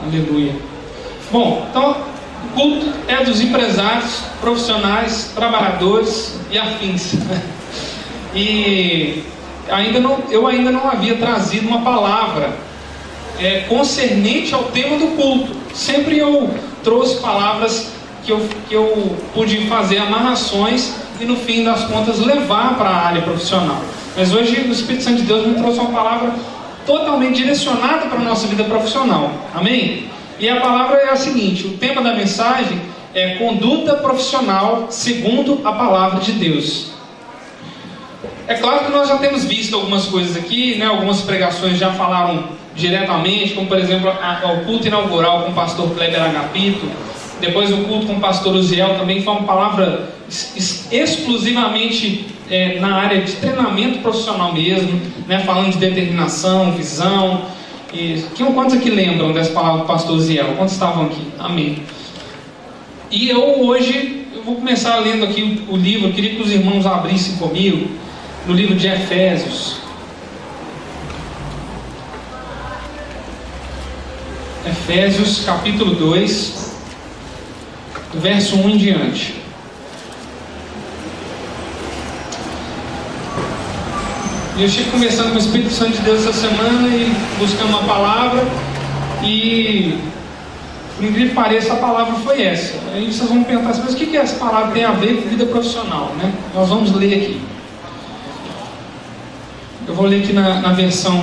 Aleluia. Bom, então o culto é dos empresários, profissionais, trabalhadores e afins. E eu ainda não havia trazido uma palavra concernente ao tema do culto. Sempre eu trouxe palavras que eu pude fazer amarrações e no fim das contas levar para a área profissional. Mas hoje o Espírito Santo de Deus me trouxe uma palavra totalmente direcionada para a nossa vida profissional. Amém? E a palavra é a seguinte: o tema da mensagem é conduta profissional segundo a palavra de Deus. É claro que nós já temos visto algumas coisas aqui, né? Algumas pregações já falaram diretamente, como por exemplo o culto inaugural com o pastor Kleber Agapito. Depois o culto com o pastor Uziel também foi uma palavra exclusivamente na área de treinamento profissional mesmo, né? Falando de determinação, visão. Quantos aqui lembram dessa palavra do pastor Uziel? Quantos estavam aqui? Amém. E hoje eu vou começar lendo aqui o livro. Eu queria que os irmãos abrissem comigo no livro de Efésios. Efésios capítulo 2, do verso 1 em diante. E eu estive conversando com o Espírito Santo de Deus essa semana e buscando uma palavra, e por incrível que pareça, a palavra foi essa. Aí vocês vão perguntar assim: mas o que essa palavra tem a ver com vida profissional, né? Nós vamos ler aqui. Eu vou ler aqui na versão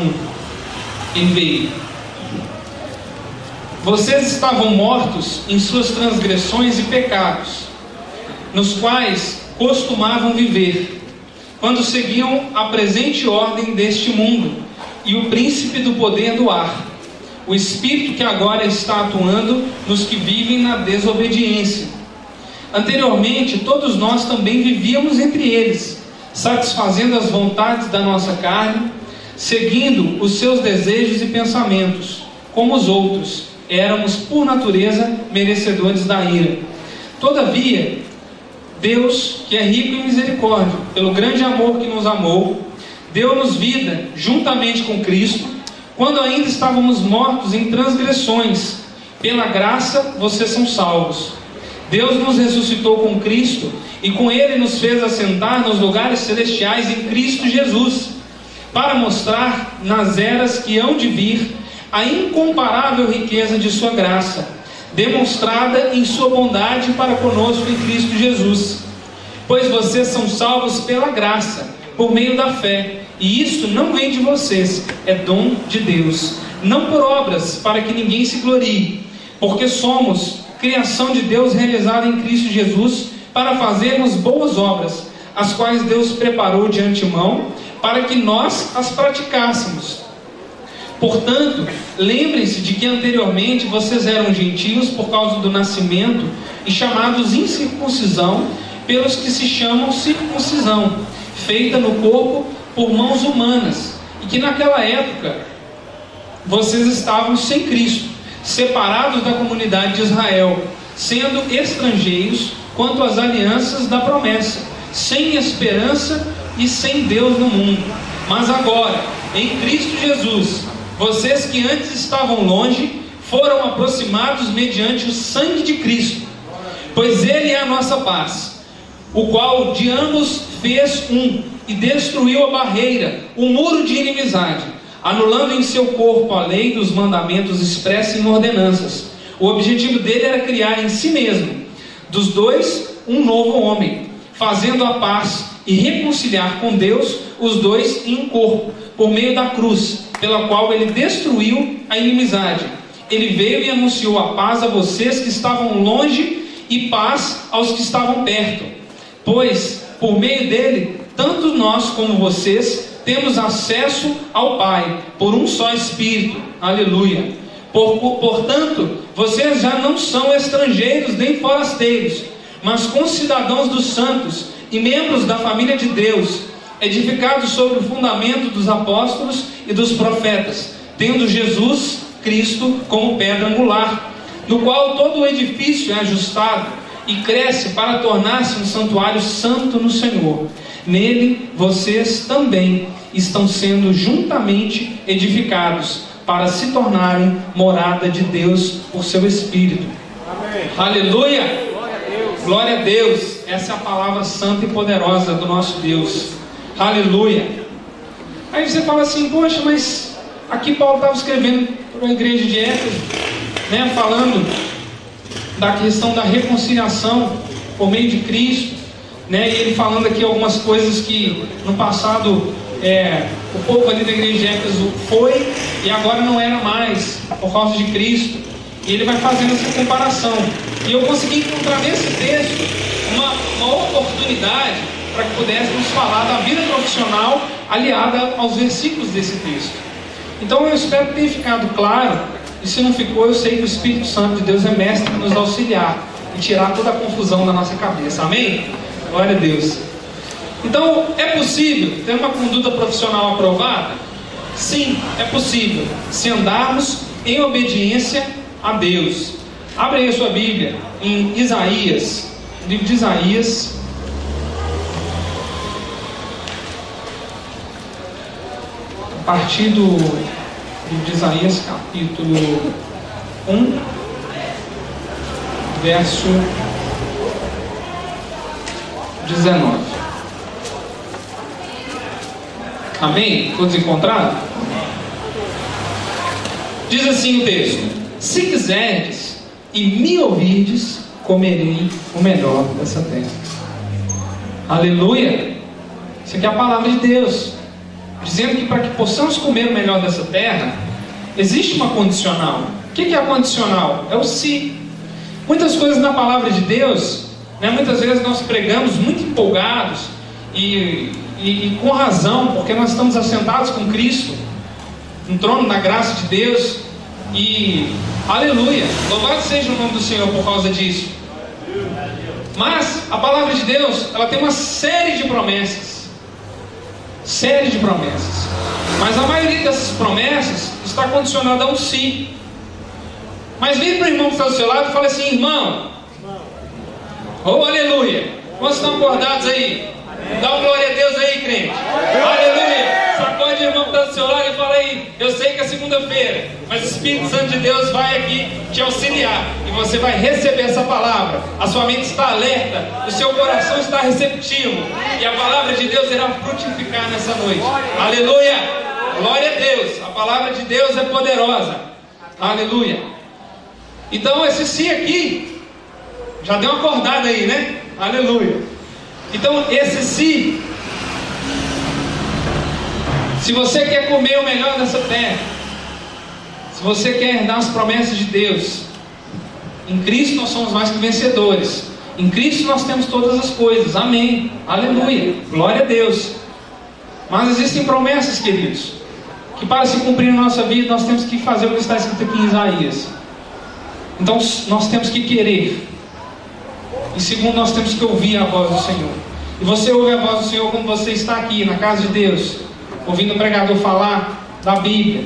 NVI. Vocês estavam mortos em suas transgressões e pecados, nos quais costumavam viver, quando seguiam a presente ordem deste mundo e o príncipe do poder do ar, o espírito que agora está atuando nos que vivem na desobediência. Anteriormente, todos nós também vivíamos entre eles, satisfazendo as vontades da nossa carne, seguindo os seus desejos e pensamentos. Como os outros, éramos por natureza merecedores da ira. Todavia, Deus, que é rico em misericórdia, pelo grande amor que nos amou, deu-nos vida juntamente com Cristo, quando ainda estávamos mortos em transgressões. Pela graça vocês são salvos. Deus nos ressuscitou com Cristo e com Ele nos fez assentar nos lugares celestiais em Cristo Jesus, para mostrar nas eras que hão de vir a incomparável riqueza de sua graça, demonstrada em sua bondade para conosco em Cristo Jesus. Pois vocês são salvos pela graça, por meio da fé, e isto não vem de vocês, é dom de Deus, não por obras, para que ninguém se glorie, porque somos criação de Deus realizada em Cristo Jesus, para fazermos boas obras, as quais Deus preparou de antemão, para que nós as praticássemos. Portanto, lembrem-se de que anteriormente vocês eram gentios por causa do nascimento e chamados incircuncisão pelos que se chamam circuncisão, feita no corpo por mãos humanas, e que naquela época vocês estavam sem Cristo, separados da comunidade de Israel, sendo estrangeiros quanto às alianças da promessa, sem esperança e sem Deus no mundo. Mas agora, em Cristo Jesus, vocês que antes estavam longe, foram aproximados mediante o sangue de Cristo, pois Ele é a nossa paz, o qual de ambos fez um, e destruiu a barreira, o muro de inimizade, anulando em seu corpo a lei dos mandamentos expressa em ordenanças. O objetivo dele era criar em si mesmo, dos dois, um novo homem, fazendo a paz e reconciliar com Deus os dois em um corpo, por meio da cruz, pela qual ele destruiu a inimizade. Ele veio e anunciou a paz a vocês que estavam longe e paz aos que estavam perto, pois por meio dele, tanto nós como vocês temos acesso ao Pai, por um só Espírito. Aleluia. Portanto, vocês já não são estrangeiros nem forasteiros, mas concidadãos dos santos e membros da família de Deus, edificados sobre o fundamento dos apóstolos e dos profetas, tendo Jesus Cristo como pedra angular, no qual todo o edifício é ajustado e cresce para tornar-se um santuário santo no Senhor. Nele vocês também estão sendo juntamente edificados para se tornarem morada de Deus por seu Espírito. Amém. Aleluia! Glória a Deus! Glória a Deus! Essa é a palavra santa e poderosa do nosso Deus. Aleluia! Aí você fala assim, poxa, mas aqui Paulo estava escrevendo para a igreja de Éfeso, né, falando da questão da reconciliação por meio de Cristo, né, e ele falando aqui algumas coisas que no passado o povo ali da igreja de Éfeso foi e agora não era mais por causa de Cristo, e ele vai fazendo essa comparação, e eu consegui encontrar nesse texto uma oportunidade para que pudéssemos falar da vida profissional aliada aos versículos desse texto. Então eu espero que tenha ficado claro, e se não ficou, eu sei que o Espírito Santo de Deus é mestre em nos auxiliar e tirar toda a confusão da nossa cabeça. Amém? Glória a Deus. Então, é possível ter uma conduta profissional aprovada? Sim, é possível, se andarmos em obediência a Deus. Abre aí a sua Bíblia em Isaías, livro de Isaías, a partir do livro de Isaías, capítulo 1, verso 19. Amém? Todos encontraram? Diz assim o texto: se quiserdes e me ouvirdes, comerei o melhor dessa terra. Aleluia! Isso aqui é a palavra de Deus, dizendo que para que possamos comer o melhor dessa terra, existe uma condicional. O que é a condicional? É o se. Muitas coisas na palavra de Deus, né, muitas vezes nós pregamos muito empolgados e com razão, porque nós estamos assentados com Cristo no trono da graça de Deus, e aleluia, louvado seja o nome do Senhor por causa disso. Mas a palavra de Deus, ela tem uma série de promessas, mas a maioria dessas promessas está condicionada a um sim. Mas vire para o irmão que está do seu lado e fale assim: irmão, oh aleluia, quantos estão acordados aí? Dá um glória a Deus aí, crente. Aleluia. Sacode o irmão que está do seu lado e fala aí: eu sei que é segunda-feira, mas o Espírito Santo de Deus vai aqui te auxiliar, e você vai receber essa palavra. A sua mente está alerta, o seu coração está receptivo, e a palavra de Deus irá frutificar nessa noite. Aleluia. Glória a Deus. A palavra de Deus é poderosa. Aleluia. Então esse sim aqui já deu uma acordada aí, né? Aleluia. Então esse sim, se você quer comer o melhor dessa terra, se você quer herdar as promessas de Deus, em Cristo nós somos mais que vencedores. Em Cristo nós temos todas as coisas. Amém. Aleluia. Glória a Deus. Mas existem promessas, queridos, que para se cumprir na nossa vida nós temos que fazer o que está escrito aqui em Isaías. Então nós temos que querer. E segundo, nós temos que ouvir a voz do Senhor. E você ouve a voz do Senhor quando você está aqui na casa de Deus, ouvindo o pregador falar da Bíblia.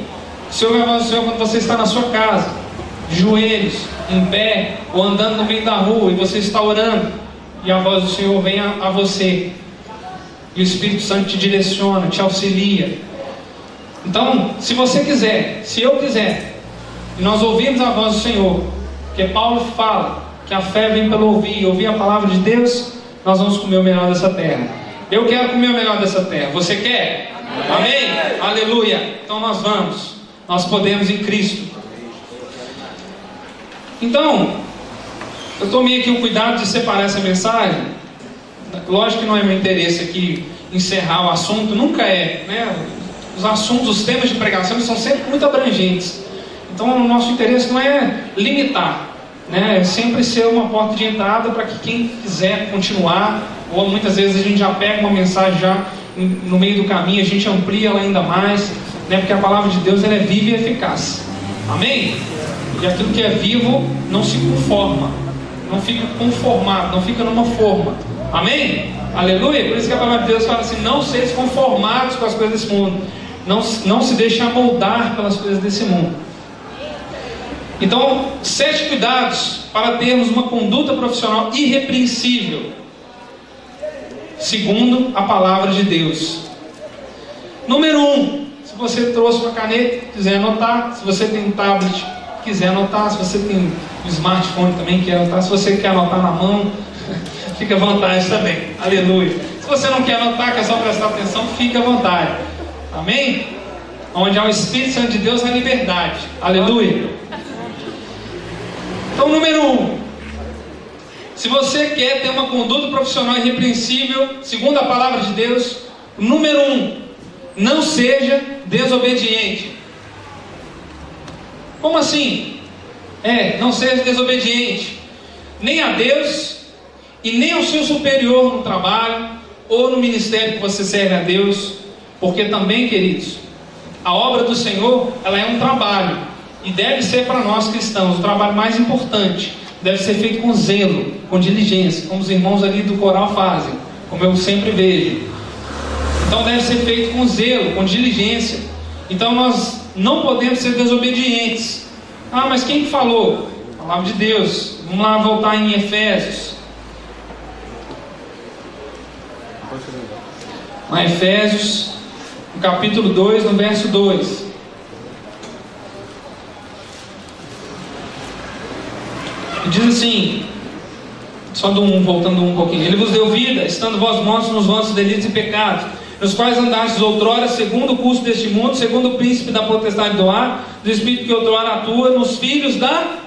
Você ouve a voz do Senhor quando você está na sua casa, de joelhos, em pé, ou andando no meio da rua, e você está orando, e a voz do Senhor vem a você, e o Espírito Santo te direciona, te auxilia. Então, se você quiser, se eu quiser, e nós ouvirmos a voz do Senhor, porque Paulo fala que a fé vem pelo ouvir, e ouvir a palavra de Deus, nós vamos comer o melhor dessa terra. Eu quero comer o melhor dessa terra. Você quer? Amém? Amém? Aleluia. Então nós vamos. Nós podemos em Cristo. Então, eu tomei aqui o cuidado de separar essa mensagem. Lógico que não é meu interesse aqui encerrar o assunto. Nunca é, né? Os assuntos, os temas de pregação são sempre muito abrangentes. Então o nosso interesse não é limitar, né? É sempre ser uma porta de entrada para que quem quiser continuar, ou muitas vezes a gente já pega uma mensagem já no meio do caminho, a gente amplia ela ainda mais, né? Porque a palavra de Deus, ela é viva e eficaz. Amém? E aquilo que é vivo não se conforma, não fica conformado, não fica numa forma. Amém? Aleluia? Por isso que a palavra de Deus fala assim: não sejam conformados com as coisas desse mundo, não se deixem amoldar pelas coisas desse mundo. Então, 7 cuidados para termos uma conduta profissional irrepreensível, segundo a palavra de Deus. Número 1, se Se você trouxe uma caneta, quiser anotar, se você tem um tablet, quiser anotar, se você tem um smartphone também, quer anotar, se você quer anotar na mão, fica à vontade também. Aleluia. Se você não quer anotar, quer só prestar atenção, fica à vontade. Amém? Onde há o Espírito Santo de Deus, há liberdade. Aleluia. Então, número 1. Se você quer ter uma conduta profissional irrepreensível, segundo a palavra de Deus, número 1, não seja desobediente. Como assim? Não seja desobediente. Nem a Deus e nem ao seu superior no trabalho ou no ministério que você serve a Deus. Porque também, queridos, a obra do Senhor, ela é um trabalho. E deve ser para nós cristãos o trabalho mais importante. Deve ser feito com zelo, com diligência, como os irmãos ali do coral fazem, como eu sempre vejo. Então deve ser feito com zelo, com diligência. Então nós não podemos ser desobedientes. Ah, mas quem falou? A palavra de Deus. Vamos lá voltar em Efésios. Lá Efésios, no capítulo 2, no verso 2. E diz assim, só voltando um pouquinho: Ele vos deu vida, estando vós mortos nos vossos delitos e pecados, nos quais andastes outrora, segundo o curso deste mundo, segundo o príncipe da potestade do ar, do espírito que outrora atua nos filhos da...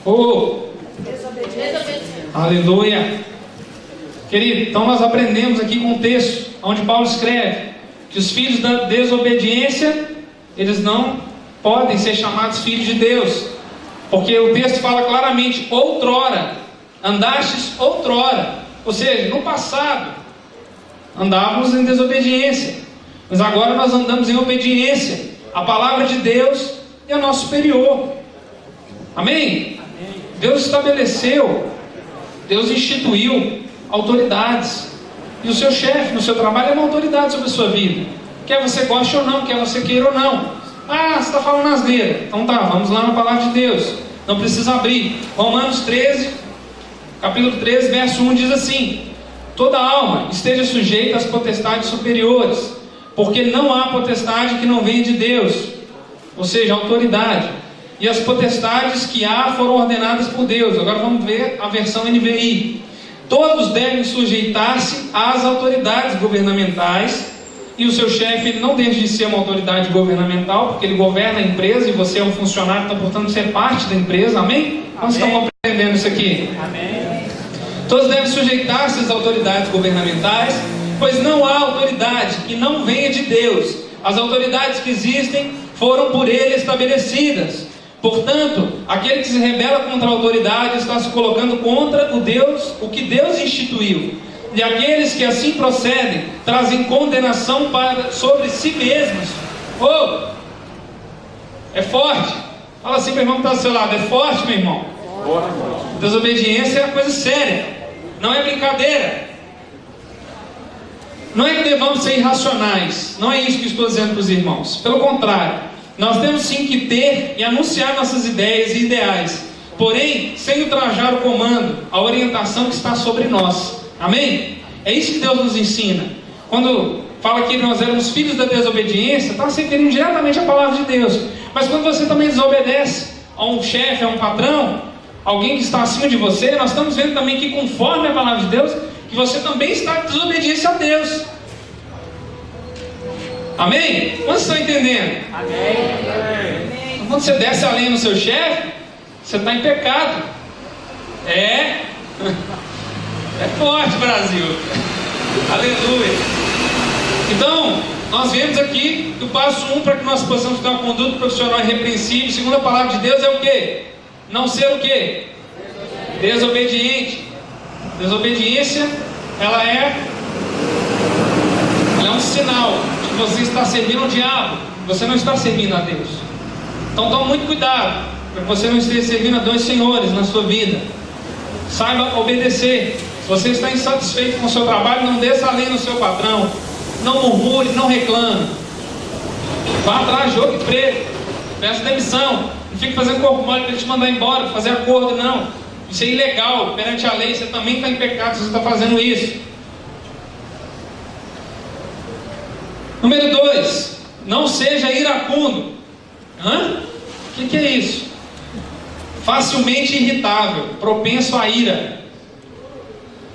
Desobediência. Aleluia. Querido, então nós aprendemos aqui com o texto, onde Paulo escreve, que os filhos da desobediência, eles não podem ser chamados filhos de Deus. Porque o texto fala claramente, outrora, andastes outrora. Ou seja, no passado, andávamos em desobediência. Mas agora nós andamos em obediência à palavra de Deus e ao nosso superior. Amém? Deus estabeleceu, Deus instituiu autoridades. E o seu chefe no seu trabalho é uma autoridade sobre a sua vida. Quer você goste ou não, quer você queira ou não. Ah, você está falando asneira. Então tá, vamos lá na palavra de Deus. Não precisa abrir. Romanos 13, capítulo 13, verso 1 diz assim: toda alma esteja sujeita às potestades superiores, porque não há potestade que não venha de Deus, ou seja, autoridade. E as potestades que há foram ordenadas por Deus. Agora vamos ver a versão NVI. Todos devem sujeitar-se às autoridades governamentais. E o seu chefe, ele não deixa de ser uma autoridade governamental, porque ele governa a empresa e você é um funcionário, então, portanto, você é parte da empresa. Amém? Nós estamos aprendendo isso aqui. Amém. Todos devem sujeitar-se às autoridades governamentais, pois não há autoridade que não venha de Deus. As autoridades que existem foram por Ele estabelecidas. Portanto, aquele que se rebela contra a autoridade está se colocando contra o que Deus instituiu. E aqueles que assim procedem trazem condenação sobre si mesmos. É forte. Fala assim para o irmão que está do seu lado: é forte, meu irmão. Desobediência é uma coisa séria, não é brincadeira. Não é que devamos ser irracionais, não é isso que estou dizendo para os irmãos. Pelo contrário, nós temos sim que ter e anunciar nossas ideias e ideais, porém sem ultrajar o comando, a orientação que está sobre nós. Amém? É isso que Deus nos ensina. Quando fala que nós éramos filhos da desobediência, está se referindo diretamente à palavra de Deus. Mas quando você também desobedece a um chefe, a um patrão, alguém que está acima de você, nós estamos vendo também que, conforme a palavra de Deus, que você também está em desobediência a Deus. Amém? Quantos estão entendendo? Amém. Então, quando você desce a lenha no seu chefe, você está em pecado. É forte, Brasil. Aleluia. Então, nós vemos aqui que o passo 1 para que nós possamos ter uma conduta profissional irrepreensível, segundo a palavra de Deus, é o quê? Não ser o quê? Desobediente. Desobediência, ela é um sinal de que você está servindo ao diabo. Você não está servindo a Deus. Então tome muito cuidado para que você não esteja servindo a dois senhores na sua vida. Saiba obedecer. Se você está insatisfeito com o seu trabalho, não desça além no seu patrão. Não murmure, não reclame. Vá atrás de outro emprego. Peça demissão. Não fique fazendo corpo mole para ele te mandar embora, fazer acordo, não. Isso é ilegal. Perante a lei, você também está em pecado se você está fazendo isso. Número 2. Não seja iracundo. O que é isso? Facilmente irritável, propenso à ira.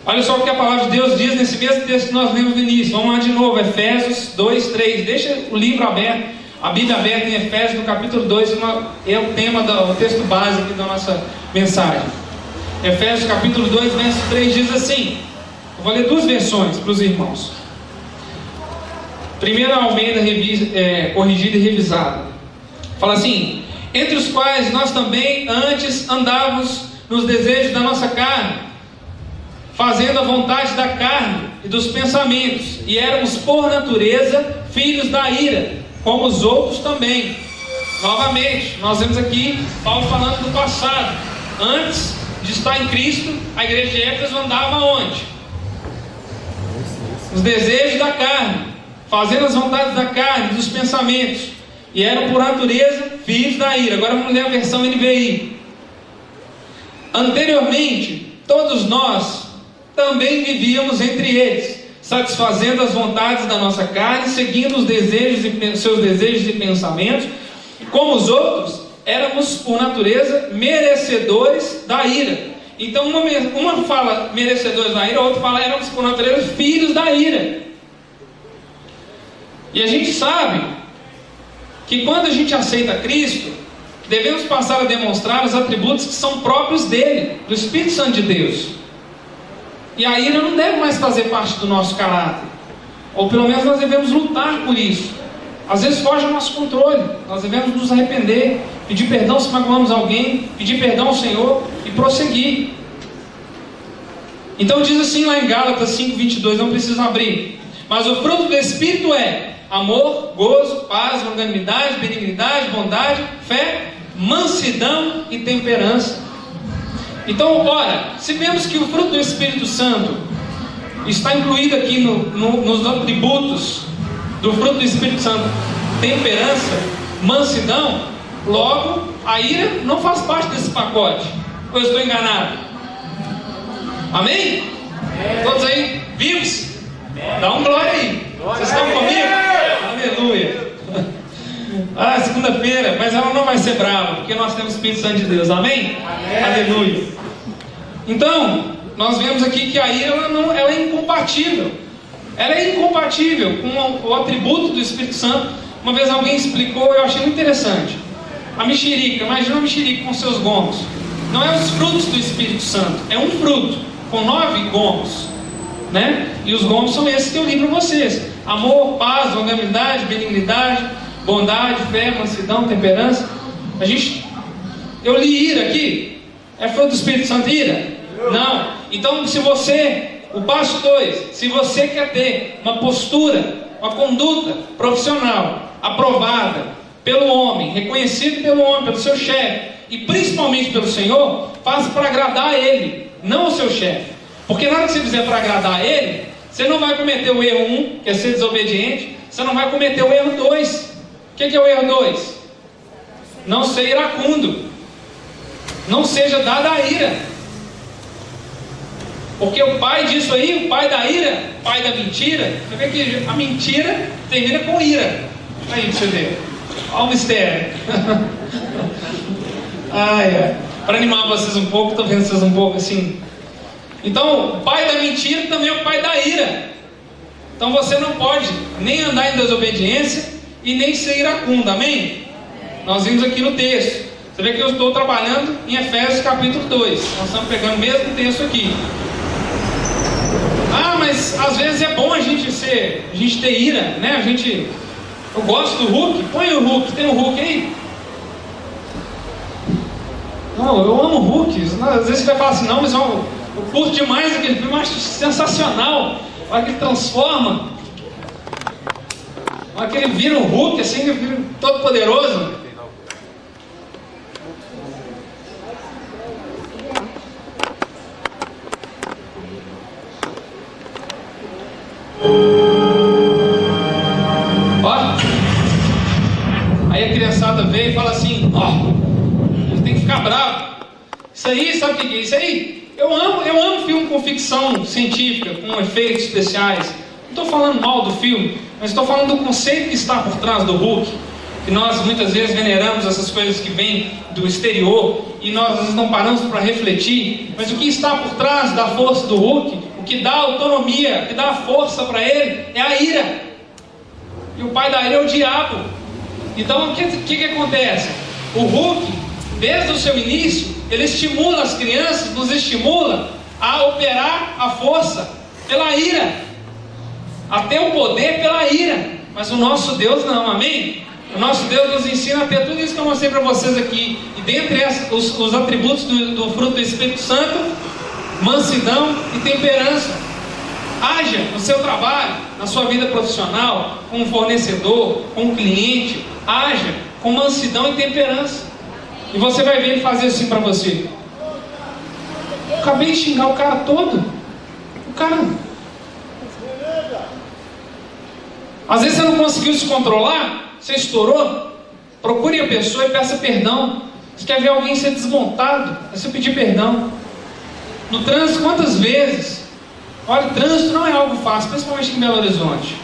Olha só o que a palavra de Deus diz nesse mesmo texto que nós lemos no início. Vamos lá de novo, Efésios 2, 3. Deixa o livro aberto, a Bíblia aberta em Efésios, no capítulo 2, é o tema, o texto básico aqui da nossa mensagem. Efésios capítulo 2, verso 3 diz assim. Eu vou ler duas versões para os irmãos. Primeira Almeida corrigida e revisada. Fala assim: entre os quais nós também antes andávamos nos desejos da nossa carne, fazendo a vontade da carne e dos pensamentos, e éramos por natureza filhos da ira, como os outros também. Novamente, nós vemos aqui Paulo falando do passado. Antes de estar em Cristo, a igreja de Éfeso andava onde? Os desejos da carne, fazendo as vontades da carne e dos pensamentos, e eram por natureza filhos da ira. Agora vamos ler a versão NVI. Anteriormente, todos nós também vivíamos entre eles, satisfazendo as vontades da nossa carne, seguindo seus desejos e pensamentos. Como os outros, éramos por natureza merecedores da ira. Então uma fala merecedores da ira, a outra fala éramos por natureza filhos da ira. E a gente sabe que quando a gente aceita Cristo, devemos passar a demonstrar os atributos que são próprios dele, do Espírito Santo de Deus. E a ira não deve mais fazer parte do nosso caráter, ou pelo menos nós devemos lutar por isso. Às vezes foge ao nosso controle. Nós devemos nos arrepender, pedir perdão se magoamos alguém, pedir perdão ao Senhor e prosseguir. Então diz assim lá em Gálatas 5:22, não precisa abrir: mas o fruto do Espírito é amor, gozo, paz, longanimidade, benignidade, bondade, fé, mansidão e temperança. Então, ora, se vemos que o fruto do Espírito Santo está incluído aqui nos atributos do fruto do Espírito Santo, temperança, mansidão, logo a ira não faz parte desse pacote. Ou eu estou enganado? Amém? Todos aí vivos? Dá um glória aí. Vocês estão comigo? Aleluia. Segunda-feira, mas ela não vai ser brava, porque nós temos o Espírito Santo de Deus. Amém? Aleluia. Então, nós vemos aqui que a ira ela é incompatível. Ela é incompatível com o atributo do Espírito Santo. Uma vez alguém explicou, eu achei muito interessante. A mexerica, imagina a mexerica com seus gomos. Não é os frutos do Espírito Santo, é um fruto com 9 gomos, né? E os gomos são esses que eu li para vocês: amor, paz, longanimidade, benignidade, bondade, fé, mansidão, temperança. Eu li ira aqui. É fruto do Espírito Santo ira? Não. Então, o passo 2, se você quer ter uma postura, uma conduta profissional aprovada pelo homem, reconhecido pelo homem, pelo seu chefe, e principalmente pelo Senhor, faça para agradar a Ele, não o seu chefe. Porque nada que você fizer para agradar a Ele, você não vai cometer o erro 1, que é ser desobediente, você não vai cometer o erro 2. O que é o erro 2? Não ser iracundo. Não seja dada a ira. Porque o pai disso aí, o pai da ira, o pai da mentira, você vê que a mentira termina com ira. Aí você vê. Olha o mistério. Para animar vocês um pouco, estou vendo vocês um pouco assim. Então, o pai da mentira também é o pai da ira. Então você não pode nem andar em desobediência e nem ser iracundo, amém? Nós vimos aqui no texto. Você vê que eu estou trabalhando em Efésios capítulo 2. Nós estamos pegando o mesmo texto aqui. Mas às vezes é bom a gente ter ira, né? Eu gosto do Hulk. Põe o Hulk, tem um Hulk aí? Não, eu amo o Hulk. Às vezes você vai falar assim, não, mas eu curto demais aquele filme, eu acho sensacional. Olha que ele transforma. Olha que ele vira um Hulk, assim, ele vira todo poderoso. Aí a criançada veio e fala assim, ele tem que ficar bravo. Isso aí, sabe o que é isso aí? Eu amo filme com ficção científica, com efeitos especiais. Não estou falando mal do filme, mas estou falando do conceito que está por trás do Hulk. Que nós muitas vezes veneramos essas coisas que vêm do exterior e nós às vezes não paramos para refletir, mas o que está por trás da força do Hulk, o que dá autonomia, o que dá força para ele, é a ira. E o pai da ira é o diabo. Então o que acontece? O Hulk, desde o seu início, ele estimula as crianças, nos estimula a operar a força pela ira, a ter o poder pela ira. Mas o nosso Deus não, amém? O nosso Deus nos ensina a ter tudo isso que eu mostrei para vocês aqui. E dentre os atributos do fruto do Espírito Santo, mansidão e temperança. Haja no seu trabalho, na sua vida profissional, com um fornecedor, com um cliente, haja com mansidão e temperança. E você vai ver ele fazer assim para você. Eu acabei de xingar o cara todo. O cara... Às vezes você não conseguiu se controlar, você estourou, procure a pessoa e peça perdão. Você quer ver alguém ser desmontado, é você pedir perdão. No trânsito, quantas vezes? Olha, trânsito não é algo fácil, principalmente aqui em Belo Horizonte.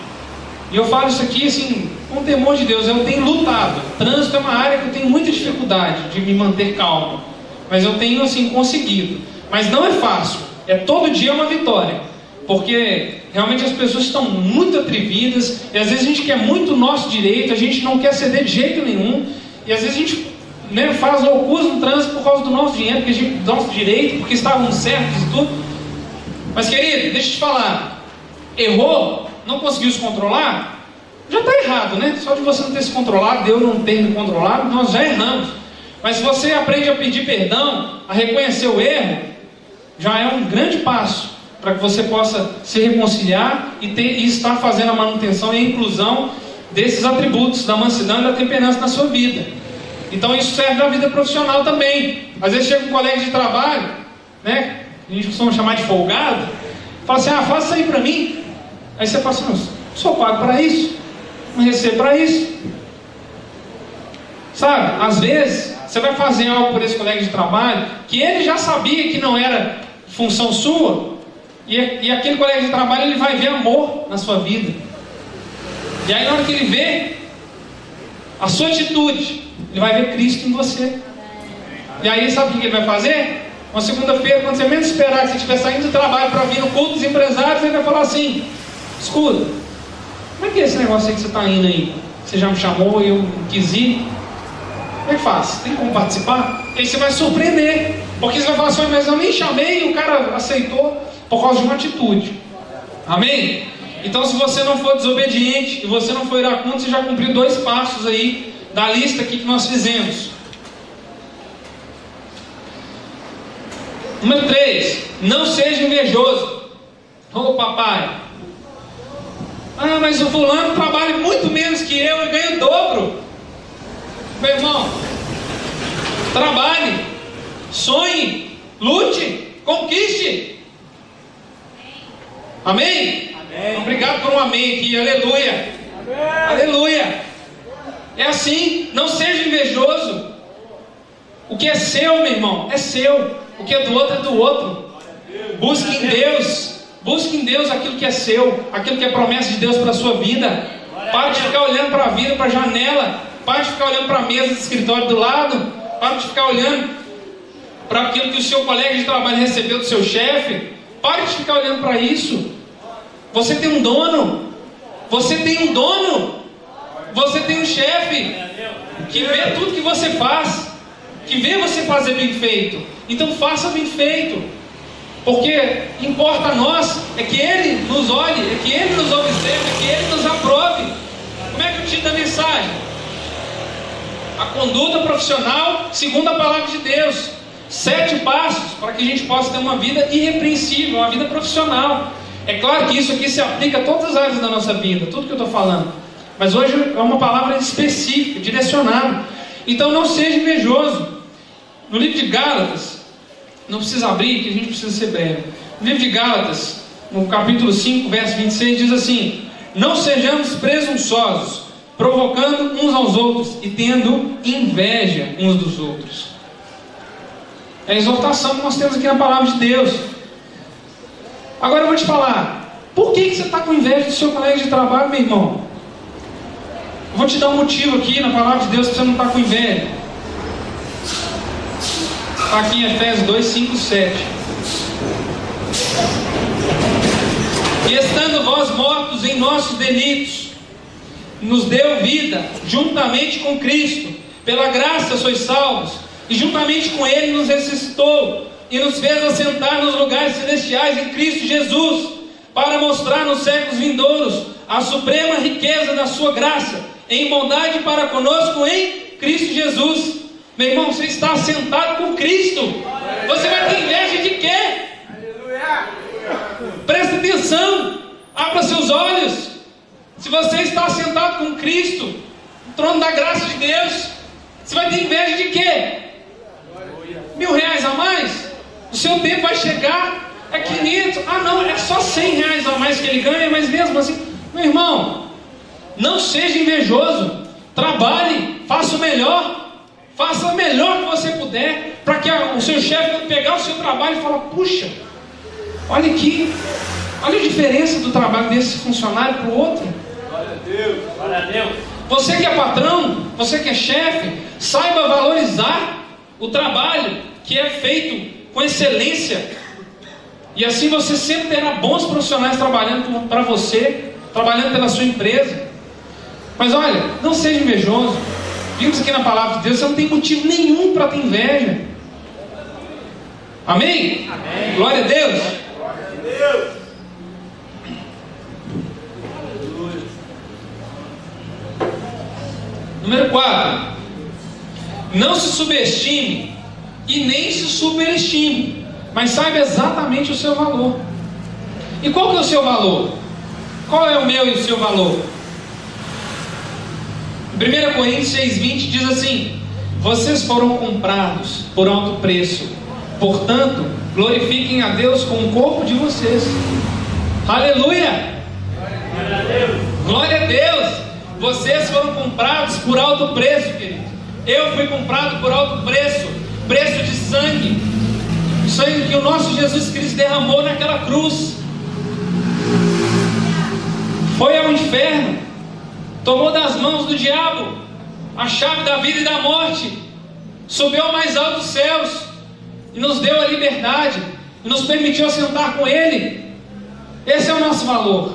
E eu falo isso aqui assim, com temor de Deus, eu tenho lutado. Trânsito é uma área que eu tenho muita dificuldade de me manter calmo, mas eu tenho assim conseguido. Mas não é fácil, é todo dia uma vitória, porque realmente as pessoas estão muito atrevidas, e às vezes a gente quer muito o nosso direito, a gente não quer ceder de jeito nenhum, e às vezes a gente faz loucuras no trânsito por causa do nosso dinheiro, do nosso direito, porque estávamos certos e tudo. Mas querido, deixa eu te falar, errou, não conseguiu se controlar, já está errado, né? Só de você não ter se controlado, Deus não ter me controlado, nós já erramos. Mas se você aprende a pedir perdão, a reconhecer o erro, já é um grande passo para que você possa se reconciliar e estar fazendo a manutenção e a inclusão desses atributos da mansidão e da temperança na sua vida. Então isso serve na vida profissional também. Às vezes chega um colega de trabalho, né? A gente costuma chamar de folgado, fala assim, faça isso aí para mim. Aí você fala assim, não, sou pago para isso, não recebo para isso. Sabe, às vezes você vai fazer algo por esse colega de trabalho que ele já sabia que não era função sua, e aquele colega de trabalho ele vai ver amor na sua vida. E aí na hora que ele vê a sua atitude, ele vai ver Cristo em você. E aí sabe o que ele vai fazer? Uma segunda-feira, quando você menos esperar, que você estiver saindo do trabalho para vir no culto dos empresários, ele vai falar assim, escuta, como é que é esse negócio aí que você está indo aí? Você já me chamou e eu quis ir? Como é que faz? Tem como participar? E aí você vai surpreender, porque você vai falar assim, mas eu nem chamei e o cara aceitou por causa de uma atitude. Amém? Então se você não for desobediente e você não for iracundo, você já cumpriu 2 passos aí da lista aqui que nós fizemos. Número 3, não seja invejoso. Ô papai, mas o fulano trabalha muito menos que eu e ganha o dobro. Meu irmão, trabalhe, sonhe, lute, conquiste. Amém? Amém. Obrigado por um amém aqui, aleluia. Amém. Aleluia. É assim, não seja invejoso. O que é seu, meu irmão, é seu. O que é do outro é do outro. Busque em Deus aquilo que é seu, aquilo que é promessa de Deus para a sua vida. Pare de ficar olhando para a vida, para a janela. Pare de ficar olhando para a mesa de escritório do lado. Pare de ficar olhando para aquilo que o seu colega de trabalho recebeu do seu chefe. Pare de ficar olhando para isso. Você tem um dono. Você tem um dono. Você tem um chefe que vê tudo que você faz, que vê você fazer bem feito. Então faça bem feito, porque importa a nós é que Ele nos olhe, é que Ele nos observe, é que Ele nos aprove. Como é que eu tiro a mensagem? A conduta profissional segundo a palavra de Deus. 7 passos para que a gente possa ter uma vida irrepreensível, uma vida profissional. É claro que isso aqui se aplica a todas as áreas da nossa vida, tudo que eu estou falando, mas hoje é uma palavra específica, direcionada. Então não seja invejoso. No livro de Gálatas, não precisa abrir, que a gente precisa ser breve. No livro de Gálatas, no capítulo 5, verso 26, diz assim: não sejamos presunçosos, provocando uns aos outros e tendo inveja uns dos outros. É a exortação que nós temos aqui na palavra de Deus. Agora eu vou te falar, por que você está com inveja do seu colega de trabalho, meu irmão? Eu vou te dar um motivo aqui na palavra de Deus para você não estar com inveja. Está aqui em Efésios 2, 5, 7. E estando vós mortos em nossos delitos, nos deu vida juntamente com Cristo. Pela graça sois salvos. E juntamente com Ele nos ressuscitou e nos fez assentar nos lugares celestiais em Cristo Jesus, para mostrar nos séculos vindouros a suprema riqueza da sua graça, em bondade para conosco em Cristo Jesus. Meu irmão, você está sentado com Cristo. Você vai ter inveja de quê? Presta atenção, abra seus olhos. Se você está sentado com Cristo, no trono da graça de Deus, você vai ter inveja de quê? R$1.000 a mais? O seu tempo vai chegar, é 500, não, é só R$100 a mais que ele ganha, mas mesmo assim, meu irmão, não seja invejoso, trabalhe, faça o melhor que você puder, para que o seu chefe pegar o seu trabalho e falar, puxa, olha aqui, olha a diferença do trabalho desse funcionário para o outro. Glória a Deus, glória a Deus. Você que é patrão, você que é chefe, saiba valorizar o trabalho que é feito com excelência, e assim você sempre terá bons profissionais trabalhando para você, trabalhando pela sua empresa. Mas olha, não seja invejoso. Vimos aqui na palavra de Deus, você não tem motivo nenhum para ter inveja. Amém? Amém. Glória a Deus. Glória a Deus. Número 4. Não se subestime e nem se superestime, mas saiba exatamente o seu valor. E qual que é o seu valor? Qual é o meu e o seu valor? 1 Coríntios 6,20 diz assim: vocês foram comprados por alto preço, portanto, glorifiquem a Deus com o corpo de vocês. Aleluia! Glória a Deus! Glória a Deus! Vocês foram comprados por alto preço, querido. Eu fui comprado por alto preço, preço de sangue, o sangue que o nosso Jesus Cristo derramou naquela cruz. Foi ao inferno, tomou das mãos do diabo a chave da vida e da morte, subiu ao mais alto dos céus e nos deu a liberdade e nos permitiu assentar com Ele. Esse é o nosso valor.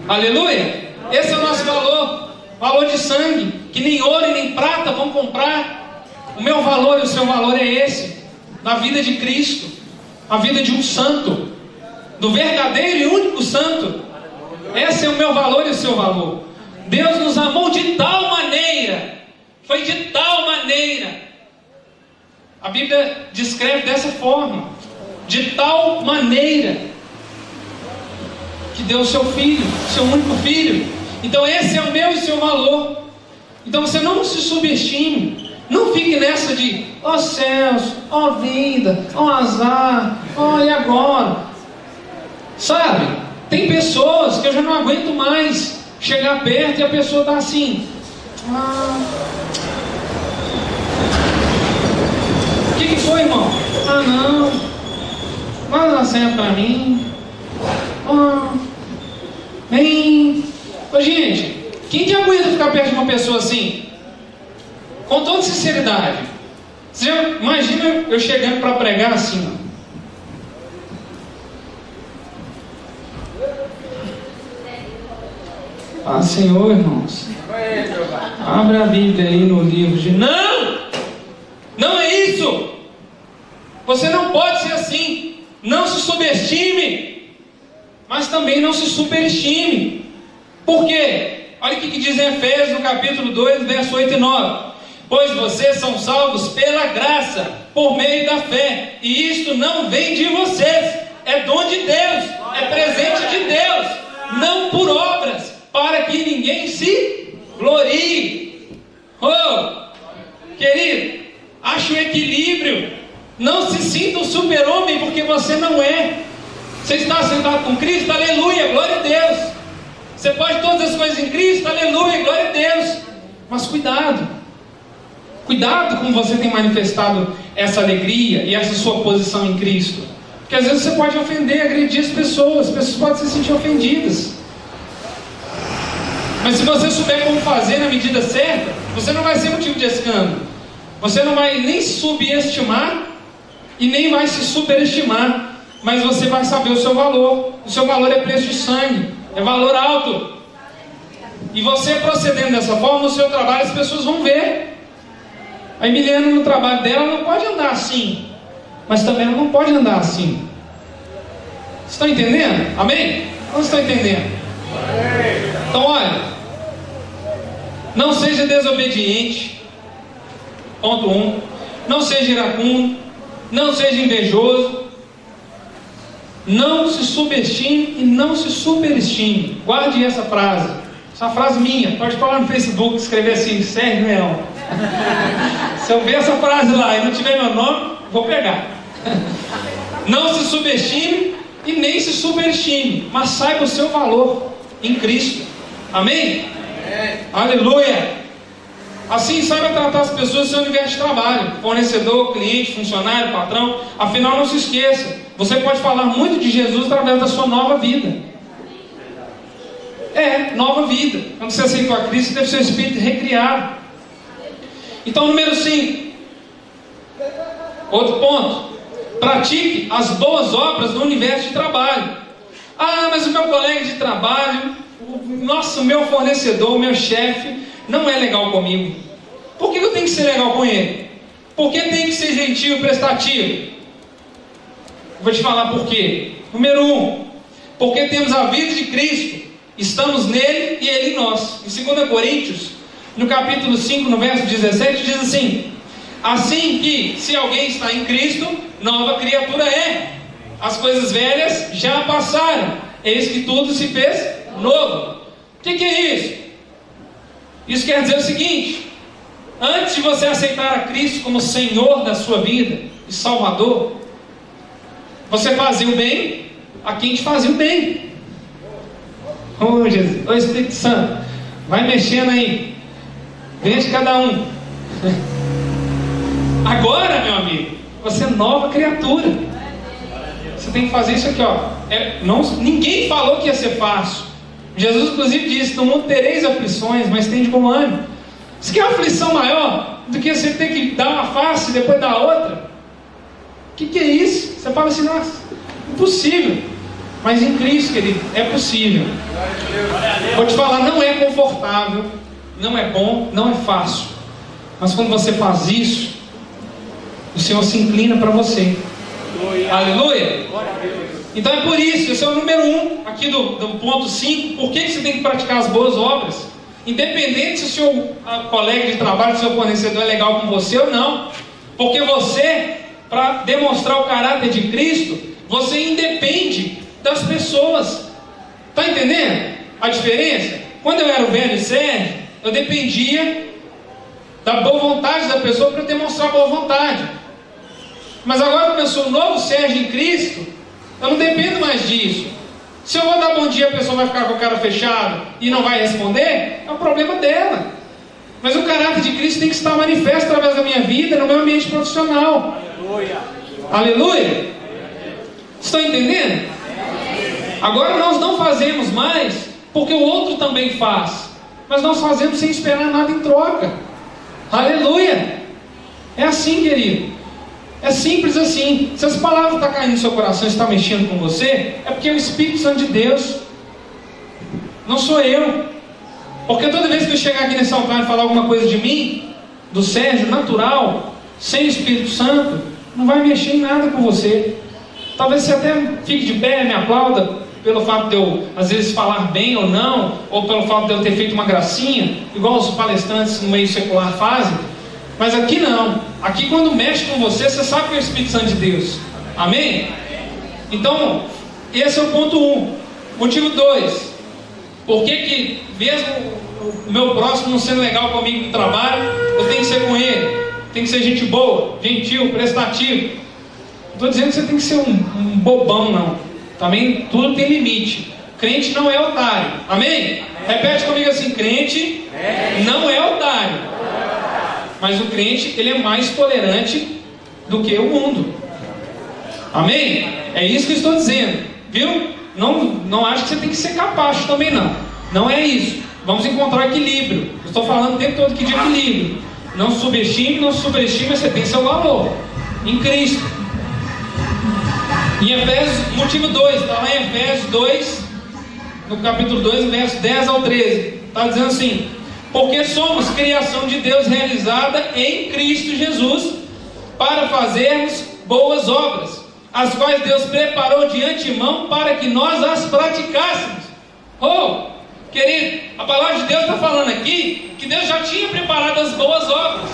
Aleluia! Esse é o nosso valor. Valor de sangue, que nem ouro e nem prata vão comprar. O meu valor e o seu valor é esse, na vida de Cristo, a vida de um santo, do verdadeiro e único santo. Esse é o meu valor e o seu valor. Deus nos amou de tal maneira, foi de tal maneira, a Bíblia descreve dessa forma, de tal maneira, que deu o seu filho, seu único filho. Então esse é o meu e seu valor. Então você não se subestime, não fique nessa de ó céus, ó vida, ó azar, ó e agora. Sabe, tem pessoas que eu já não aguento mais chegar perto e a pessoa está assim, o que foi, irmão? Não dá certo para mim. Bem, ô gente, quem que aguenta ficar perto de uma pessoa assim? Com toda sinceridade. Você já imagina eu chegando para pregar assim, Senhor, irmãos, abre a Bíblia aí no livro de... Não é isso. Você não pode ser assim. Não se subestime, mas também não se superestime. Por quê? Olha o que diz em Efésios, no capítulo 2, verso 8 e 9. Pois vocês são salvos pela graça, por meio da fé, e isto não vem de vocês, é dom de Deus, é presente de Deus, não por obras, para que ninguém se glorie. Querido, ache o equilíbrio. Não se sinta um super-homem, porque você não é. Você está sentado com Cristo, aleluia, glória a Deus. Você pode todas as coisas em Cristo, aleluia, glória a Deus. Mas cuidado como você tem manifestado essa alegria e essa sua posição em Cristo. Porque às vezes você pode ofender, agredir as pessoas podem se sentir ofendidas. Mas se você souber como fazer na medida certa, você não vai ser motivo de escândalo. Você não vai nem subestimar e nem vai se superestimar. Mas você vai saber o seu valor. O seu valor é preço de sangue, é valor alto. E você procedendo dessa forma, no seu trabalho as pessoas vão ver. A Emiliana no trabalho dela não pode andar assim, mas também ela não pode andar assim. Vocês estão entendendo? Amém? Não estão entendendo? Então olha, não seja desobediente. Ponto 1. Não seja iracundo. Não seja invejoso. Não se subestime e não se superestime. Guarde essa frase. Essa frase minha. Pode falar no Facebook, escrever assim, Sérgio Leão. Se eu ver essa frase lá e não tiver meu nome, vou pegar. Não se subestime e nem se superestime, mas saiba o seu valor em Cristo. Amém? Aleluia! Assim, saiba tratar as pessoas no seu universo de trabalho, fornecedor, cliente, funcionário, patrão. Afinal, não se esqueça, você pode falar muito de Jesus através da sua nova vida. Nova vida. Quando você aceitou a Cristo, deve ser o Espírito recriado. Então, número 5. Outro ponto. Pratique as boas obras no universo de trabalho. Ah, mas o meu colega de trabalho, o meu fornecedor, o meu chefe, não é legal comigo. Por que eu tenho que ser legal com ele? Por que tem que ser gentil e prestativo? Vou te falar por quê. Número 1. Porque temos a vida de Cristo. Estamos nele e ele em nós. Em 2 Coríntios, no capítulo 5, no verso 17, diz assim: assim que, se alguém está em Cristo, nova criatura é. As coisas velhas já passaram, eis que tudo se fez novo. O que é isso? Isso quer dizer o seguinte: antes de você aceitar a Cristo como Senhor da sua vida e Salvador, você fazia o bem a quem te fazia o bem. Oh Jesus, ô Espírito Santo, vai mexendo aí, vende cada um. Agora, meu amigo, você é nova criatura. Você tem que fazer isso aqui, ó. Ninguém falou que ia ser fácil. Jesus inclusive disse: no mundo tereis aflições, mas tende bom ânimo. Você quer uma aflição maior do que você ter que dar uma face e depois dar outra? O que é isso? Você fala assim: nossa, impossível. Mas em Cristo, querido, é possível. Vou te falar, não é confortável, não é bom, não é fácil. Mas quando você faz isso, o Senhor se inclina para você. Aleluia! Então é por isso, esse é o número 1 aqui do ponto 5. Por que você tem que praticar as boas obras? Independente se o seu colega de trabalho, se o seu fornecedor é legal com você ou não. Porque você, para demonstrar o caráter de Cristo, você independe das pessoas. Está entendendo a diferença? Quando eu era o velho Sérgio, eu dependia da boa vontade da pessoa para demonstrar boa vontade. Mas agora que eu sou o novo Sérgio em Cristo, eu não dependo mais disso. Se eu vou dar bom dia, a pessoa vai ficar com a cara fechada e não vai responder, é um problema dela. Mas o caráter de Cristo tem que estar manifesto através da minha vida, no meu ambiente profissional. Aleluia! Aleluia! Estão entendendo? Agora nós não fazemos mais porque o outro também faz, mas nós fazemos sem esperar nada em troca. Aleluia! É assim, querido. É simples assim. Se as palavras estão caindo no seu coração e estão mexendo com você, é porque é o Espírito Santo de Deus. Não sou eu. Porque toda vez que eu chegar aqui nesse altar e falar alguma coisa de mim, do Sérgio, natural, sem o Espírito Santo, não vai mexer em nada com você. Talvez você até fique de pé, me aplauda pelo fato de eu, às vezes, falar bem ou não, ou pelo fato de eu ter feito uma gracinha, igual os palestrantes no meio secular fazem. Mas aqui não. Aqui, quando mexe com você, você sabe que é o Espírito Santo de Deus. Amém? Então, esse é o ponto 1. Motivo 2. Por que mesmo o meu próximo não sendo legal comigo no trabalho, eu tenho que ser com ele? Tem que ser gente boa, gentil, prestativo. Não estou dizendo que você tem que ser um bobão, não. Também tudo tem limite. Crente não é otário. Amém? Repete comigo assim: crente não é otário. Mas o crente, ele é mais tolerante do que o mundo. Amém? É isso que eu estou dizendo. Viu? Não acho que você tem que ser capacho também, não. Não é isso. Vamos encontrar equilíbrio. Eu estou falando o tempo todo aqui de equilíbrio. Não subestime, você tem seu valor em Cristo. Em Efésios, motivo 2, está lá em Efésios 2, no capítulo 2, versos 10 ao 13. Está dizendo assim: porque somos criação de Deus realizada em Cristo Jesus, para fazermos boas obras, as quais Deus preparou de antemão para que nós as praticássemos. Oh, querido, a palavra de Deus está falando aqui que Deus já tinha preparado as boas obras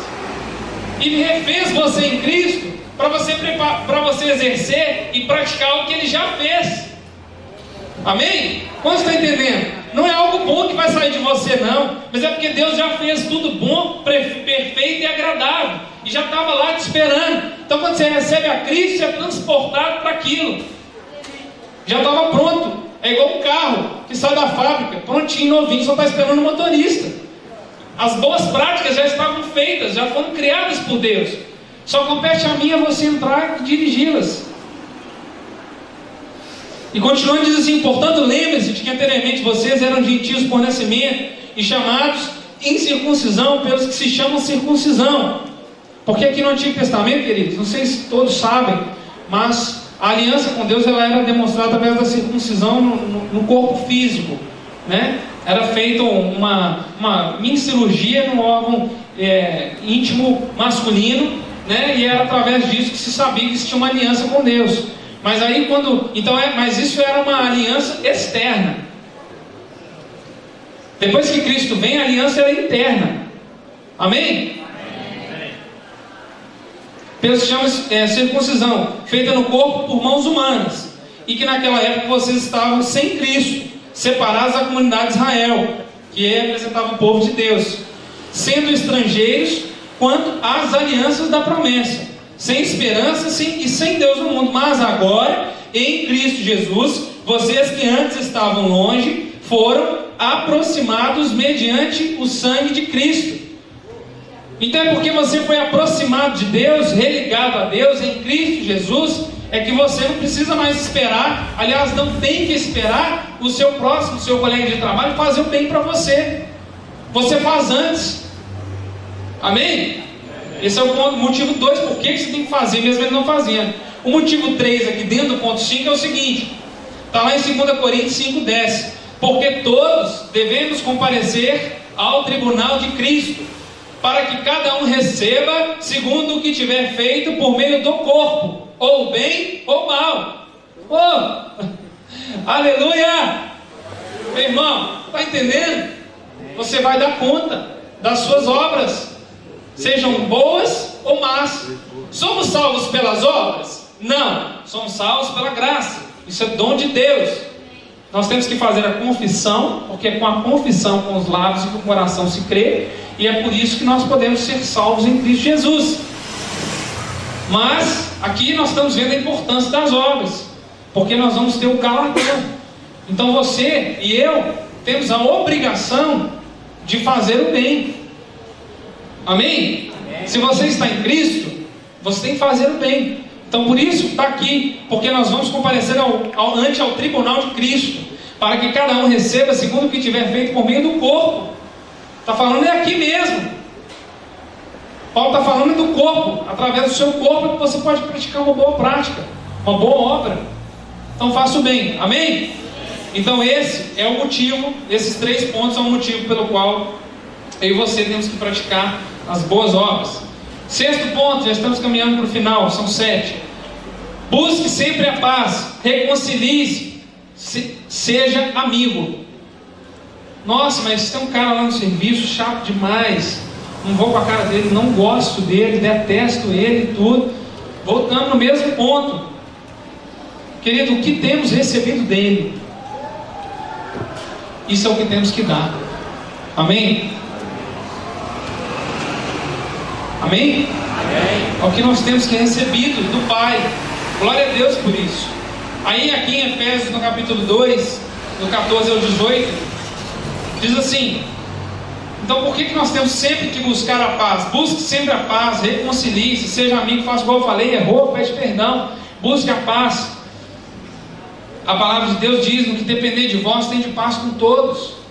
e refez você em Cristo para você exercer e praticar o que Ele já fez. Amém? Quantos estão entendendo? Não é algo bom que vai sair de você, não, mas é porque Deus já fez tudo bom, perfeito e agradável, e já estava lá te esperando. Então quando você recebe a Cristo, você é transportado para aquilo. Já estava pronto. É igual um carro que sai da fábrica, prontinho, novinho, só está esperando o motorista. As boas práticas já estavam feitas, já foram criadas por Deus. Só compete a mim e a você entrar e dirigi-las. E continuando, diz assim: portanto, lembre-se de que anteriormente vocês eram gentios por nascimento e chamados incircuncisão pelos que se chamam circuncisão. Porque aqui no Antigo Testamento, queridos, não sei se todos sabem, mas a aliança com Deus ela era demonstrada através da circuncisão no corpo físico, né? Era feita uma mini cirurgia no órgão íntimo masculino, né? E era através disso que se sabia que existia uma aliança com Deus. Mas aí mas isso era uma aliança externa. Depois que Cristo vem, a aliança era interna. Amém? Pelos que chamam circuncisão, feita no corpo por mãos humanas, e que naquela época vocês estavam sem Cristo, separados da comunidade de Israel, que representava o povo de Deus, sendo estrangeiros quanto às alianças da promessa, sem esperança e sem Deus no mundo. Mas agora, em Cristo Jesus, vocês que antes estavam longe, foram aproximados mediante o sangue de Cristo. Então é porque você foi aproximado de Deus, religado a Deus em Cristo Jesus, é que você não precisa mais esperar. Aliás, não tem que esperar o seu próximo, o seu colega de trabalho fazer o bem para você. Você faz antes. Amém? Esse é o ponto, motivo 2, por que você tem que fazer mesmo ele não fazendo. O motivo 3 aqui dentro do ponto 5 é o seguinte, está lá em 2 Coríntios 5:10, porque todos devemos comparecer ao tribunal de Cristo, para que cada um receba segundo o que tiver feito por meio do corpo, ou bem ou mal. Oh, aleluia! Meu irmão, está entendendo? Você vai dar conta das suas obras, sejam boas ou más. Somos salvos pelas obras? Não, somos salvos pela graça. Isso é dom de Deus. Nós temos que fazer a confissão, porque é com a confissão com os lábios e com o coração se crê, e é por isso que nós podemos ser salvos em Cristo Jesus. Mas aqui nós estamos vendo a importância das obras, porque nós vamos ter o galardão. Então você e eu temos a obrigação de fazer o bem. Amém? Se você está em Cristo, você tem que fazer o bem. Então por isso está aqui, porque nós vamos comparecer ante ao tribunal de Cristo, para que cada um receba segundo o que tiver feito por meio do corpo. Está falando aqui mesmo. Paulo está falando do corpo. Através do seu corpo que você pode praticar uma boa prática, uma boa obra. Então faça o bem. Amém? Então esse é o motivo, esses 3 pontos são o motivo pelo qual eu e você temos que praticar as boas obras. 6º ponto, já estamos caminhando para o final, são 7. Busque sempre a paz, reconcilie-se, seja amigo. Nossa, mas tem um cara lá no serviço chato demais, não vou com a cara dele, não gosto dele, detesto ele e tudo. Voltamos no mesmo ponto. Querido, o que temos recebido dele, isso é o que temos que dar. Amém? Amém? É o que nós temos que recebido do Pai. Glória a Deus por isso. Aí aqui em Efésios, no capítulo 2, do 14 ao 18, diz assim: então por que nós temos sempre que buscar a paz? Busque sempre a paz, reconcilie-se, seja amigo, faça igual eu falei, errou, pede perdão, busque a paz. A palavra de Deus diz: no que depender de vós, tende paz com todos.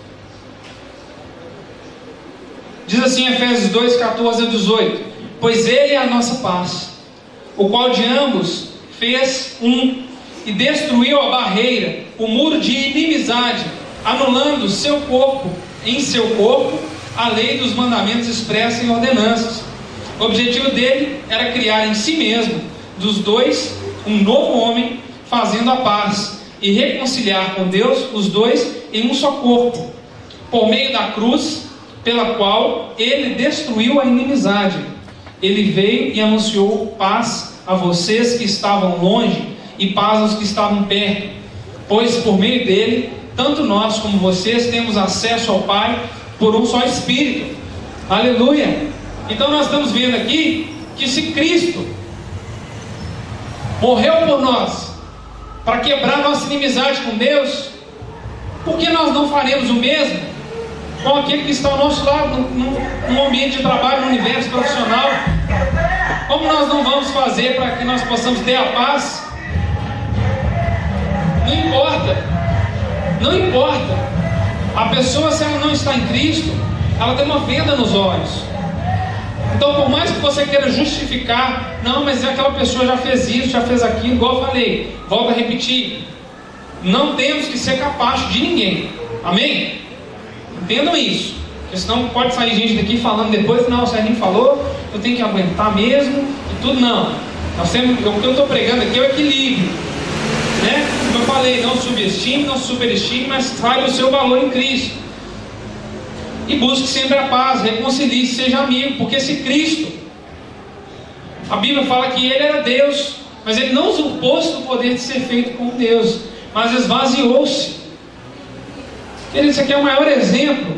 Diz assim em Efésios 2, 14 a 18: pois Ele é a nossa paz, o qual de ambos fez um, e destruiu a barreira, o muro de inimizade, anulando em seu corpo a lei dos mandamentos expressa em ordenanças. O objetivo dele era criar em si mesmo, dos dois, um novo homem, fazendo a paz, e reconciliar com Deus os dois em um só corpo, por meio da cruz, pela qual ele destruiu a inimizade. Ele veio e anunciou paz a vocês que estavam longe e paz aos que estavam perto, pois por meio dele, tanto nós como vocês temos acesso ao Pai por um só Espírito. Aleluia! Então nós estamos vendo aqui que se Cristo morreu por nós para quebrar nossa inimizade com Deus, por que nós não faremos o mesmo com aquele que está ao nosso lado no ambiente de trabalho, no universo profissional? Como nós não vamos fazer para que nós possamos ter a paz? Não importa. A pessoa, se ela não está em Cristo, ela tem uma venda nos olhos. Então, por mais que você queira justificar, não, mas aquela pessoa já fez isso, já fez aquilo, igual eu falei, volto a repetir, não temos que ser capazes de ninguém. Amém? Entendam isso, porque senão pode sair gente daqui falando depois, não, o Serginho falou, eu tenho que aguentar mesmo e tudo. Não, o que eu estou pregando aqui é o equilíbrio, né? Como eu falei, não subestime, não superestime, mas saiba o seu valor em Cristo. E busque sempre a paz, reconcilie-se, seja amigo, porque se Cristo, a Bíblia fala que Ele era Deus, mas Ele não usurpou o poder de ser feito como Deus, mas esvaziou-se. Isso aqui é o maior exemplo.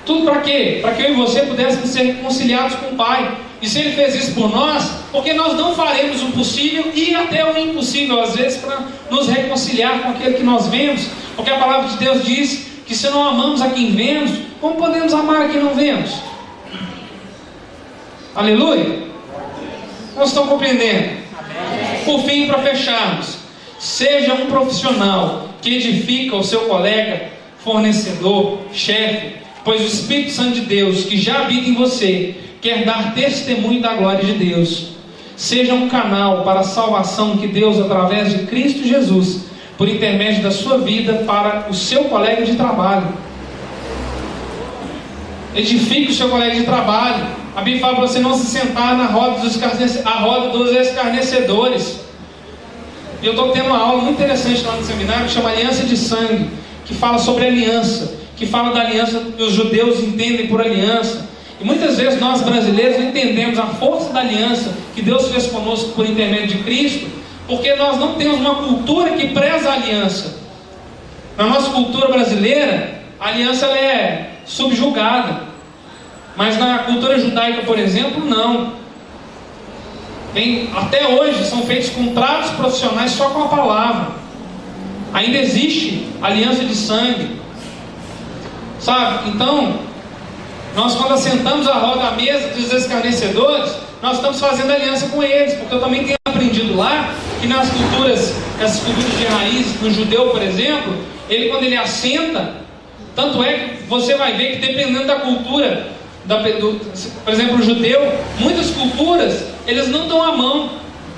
Tudo para quê? Para que eu e você pudéssemos ser reconciliados com o Pai. E se Ele fez isso por nós, porque nós não faremos o possível e até o impossível às vezes para nos reconciliar com aquele que nós vemos? Porque a palavra de Deus diz que se não amamos a quem vemos, como podemos amar a quem não vemos? Aleluia? Vocês estão compreendendo? Por fim, para fecharmos, seja um profissional que edifica o seu colega, fornecedor, chefe, pois o Espírito Santo de Deus, que já habita em você, quer dar testemunho da glória de Deus. Seja um canal para a salvação que Deus, através de Cristo Jesus, por intermédio da sua vida, para o seu colega de trabalho. Edifique o seu colega de trabalho. A Bíblia fala para você não se sentar na roda dos escarnecedores. E eu estou tendo uma aula muito interessante lá no seminário que chama Aliança de Sangue, que fala sobre aliança, que fala da aliança que os judeus entendem por aliança. E muitas vezes nós brasileiros não entendemos a força da aliança que Deus fez conosco por intermédio de Cristo, porque nós não temos uma cultura que preza a aliança. Na nossa cultura brasileira, a aliança ela é subjugada, mas na cultura judaica, por exemplo, não. Até hoje são feitos contratos profissionais só com a palavra. Ainda existe aliança de sangue, sabe? Então, nós quando assentamos a roda à mesa dos escarnecedores, nós estamos fazendo aliança com eles, porque eu também tenho aprendido lá que nas culturas, essas culturas de raiz, no judeu, por exemplo, quando ele assenta, tanto é que você vai ver que dependendo da cultura, por exemplo, o judeu, muitas culturas, eles não dão a mão.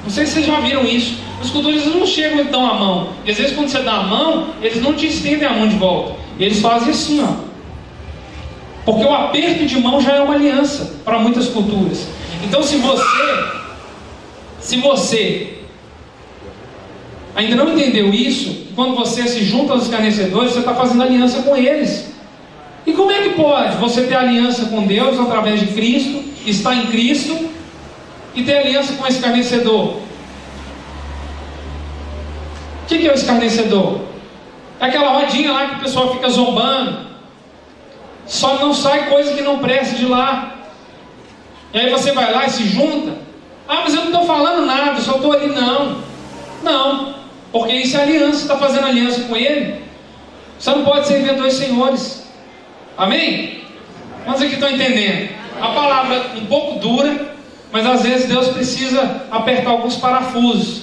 Não sei se vocês já viram isso. As culturas eles não chegam e dão a mão. E às vezes quando você dá a mão, eles não te estendem a mão de volta. Eles fazem assim, ó. Porque o aperto de mão já é uma aliança para muitas culturas. Então se você ainda não entendeu isso, quando você se junta aos escarnecedores, você está fazendo aliança com eles. E como é que pode você ter aliança com Deus através de Cristo, estar em Cristo e ter aliança com o escarnecedor? O que é o escarnecedor? É aquela rodinha lá que o pessoal fica zombando, só não sai coisa que não presta de lá. E aí você vai lá e se junta. Ah, mas eu não estou falando nada, só estou ali. Não, porque isso é aliança, você está fazendo aliança com ele. Você não pode servir a dois senhores. Amém? Quantos aqui estão entendendo? A palavra é um pouco dura, mas às vezes Deus precisa apertar alguns parafusos.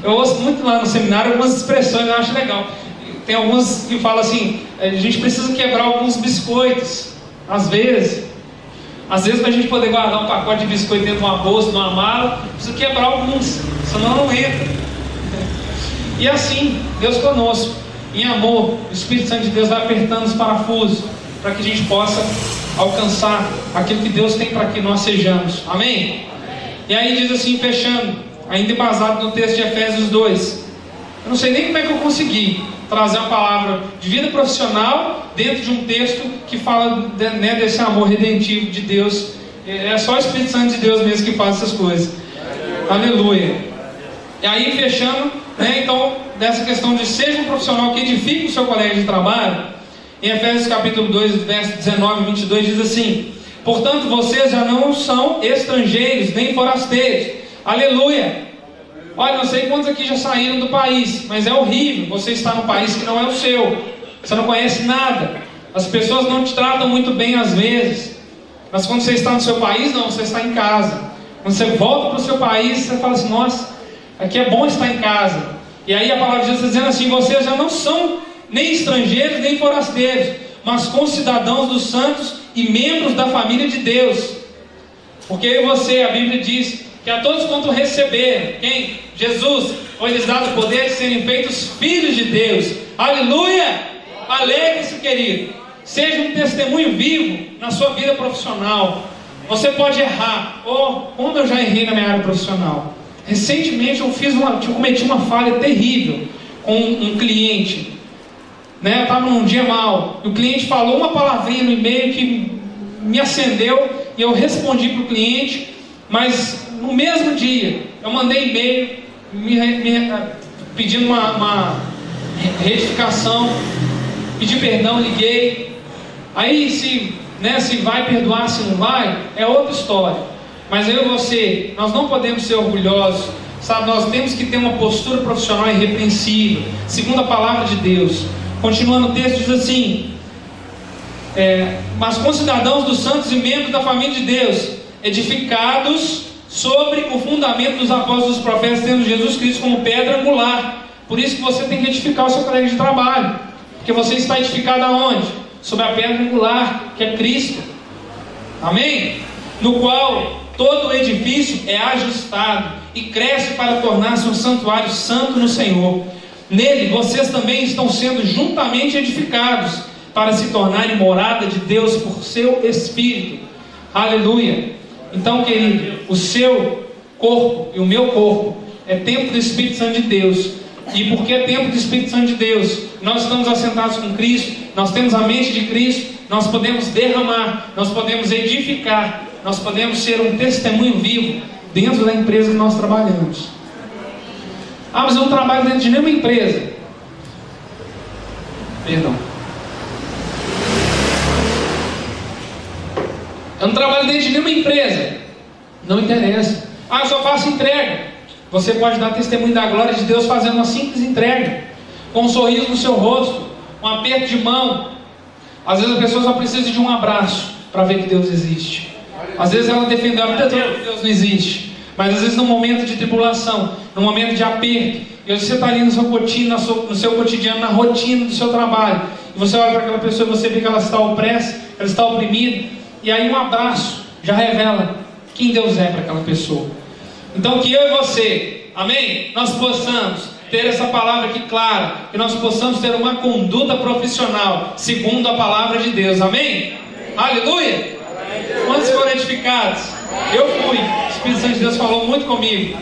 Eu ouço muito lá no seminário algumas expressões, eu acho legal. Tem alguns que falam assim, a gente precisa quebrar alguns biscoitos, às vezes para a gente poder guardar um pacote de biscoito dentro de uma bolsa, de uma mala, precisa quebrar alguns, senão não entra. E assim, Deus conosco, em amor, o Espírito Santo de Deus vai apertando os parafusos, para que a gente possa alcançar aquilo que Deus tem para que nós sejamos, amém? E aí diz assim, fechando, ainda embasado no texto de Efésios 2, eu não sei nem como é que eu consegui trazer uma palavra de vida profissional dentro de um texto que fala desse amor redentivo de Deus. É só o Espírito Santo de Deus mesmo que faz essas coisas. Aleluia. E aí fechando, então, dessa questão de seja um profissional que edifique o seu colega de trabalho, em Efésios capítulo 2, verso 19 e 22 diz assim: portanto vocês já não são estrangeiros nem forasteiros. Aleluia. Olha, não sei quantos aqui já saíram do país, mas é horrível você estar num país que não é o seu. Você não conhece nada. As pessoas não te tratam muito bem às vezes. Mas quando você está no seu país, não, você está em casa. Quando você volta para o seu país, você fala assim, nossa, aqui é bom estar em casa. E aí a palavra de Deus está dizendo assim, vocês já não são nem estrangeiros, nem forasteiros, mas concidadãos dos santos e membros da família de Deus. Porque eu e você, a Bíblia diz que a todos quanto receberam, quem? Jesus, foi-lhes dado o poder de serem feitos filhos de Deus. Aleluia! Alegre-se, querido. Seja um testemunho vivo na sua vida profissional. Você pode errar. Como eu já errei na minha área profissional. Recentemente eu cometi uma falha terrível com um cliente. Eu estava num dia mal. E o cliente falou uma palavrinha no e-mail que me acendeu. E eu respondi para o cliente. Mas no mesmo dia eu mandei e-mail pedindo uma retificação, pedi perdão, liguei. Aí se vai perdoar, se não vai, é outra história. Mas eu e você, nós não podemos ser orgulhosos, sabe? Nós temos que ter uma postura profissional irrepreensível, segundo a palavra de Deus. Continuando o texto, diz assim: mas concidadãos dos santos e membros da família de Deus, edificados sobre o fundamento dos apóstolos e dos profetas, tendo Jesus Cristo como pedra angular. Por isso que você tem que edificar o seu colega de trabalho, porque você está edificado aonde? Sobre a pedra angular, que é Cristo. Amém? No qual todo o edifício é ajustado e cresce para tornar-se um santuário santo no Senhor. Nele vocês também estão sendo juntamente edificados para se tornarem morada de Deus por seu Espírito. Aleluia. Então, querido, o seu corpo e o meu corpo é templo do Espírito Santo de Deus. E porque é templo do Espírito Santo de Deus, nós estamos assentados com Cristo, nós temos a mente de Cristo, nós podemos derramar, nós podemos edificar, nós podemos ser um testemunho vivo dentro da empresa que nós trabalhamos. Mas eu não trabalho dentro de nenhuma empresa. Perdão. Eu não trabalho dentro de nenhuma empresa. Não interessa. Eu só faço entrega. Você pode dar testemunho da glória de Deus fazendo uma simples entrega, com um sorriso no seu rosto, um aperto de mão. Às vezes a pessoa só precisa de um abraço para ver que Deus existe. Às vezes ela defende a vida toda que Deus não existe. Mas às vezes num momento de tribulação, num momento de aperto, e você está ali no seu cotidiano, na rotina do seu trabalho, e você olha para aquela pessoa e você vê que ela está opressa, ela está oprimida, e aí um abraço já revela quem Deus é para aquela pessoa. Então que eu e você, amém? Nós possamos ter essa palavra aqui clara, que nós possamos ter uma conduta profissional segundo a palavra de Deus, amém? Aleluia! Quantos foram edificados? Eu fui. O Espírito Santo de Deus falou muito comigo.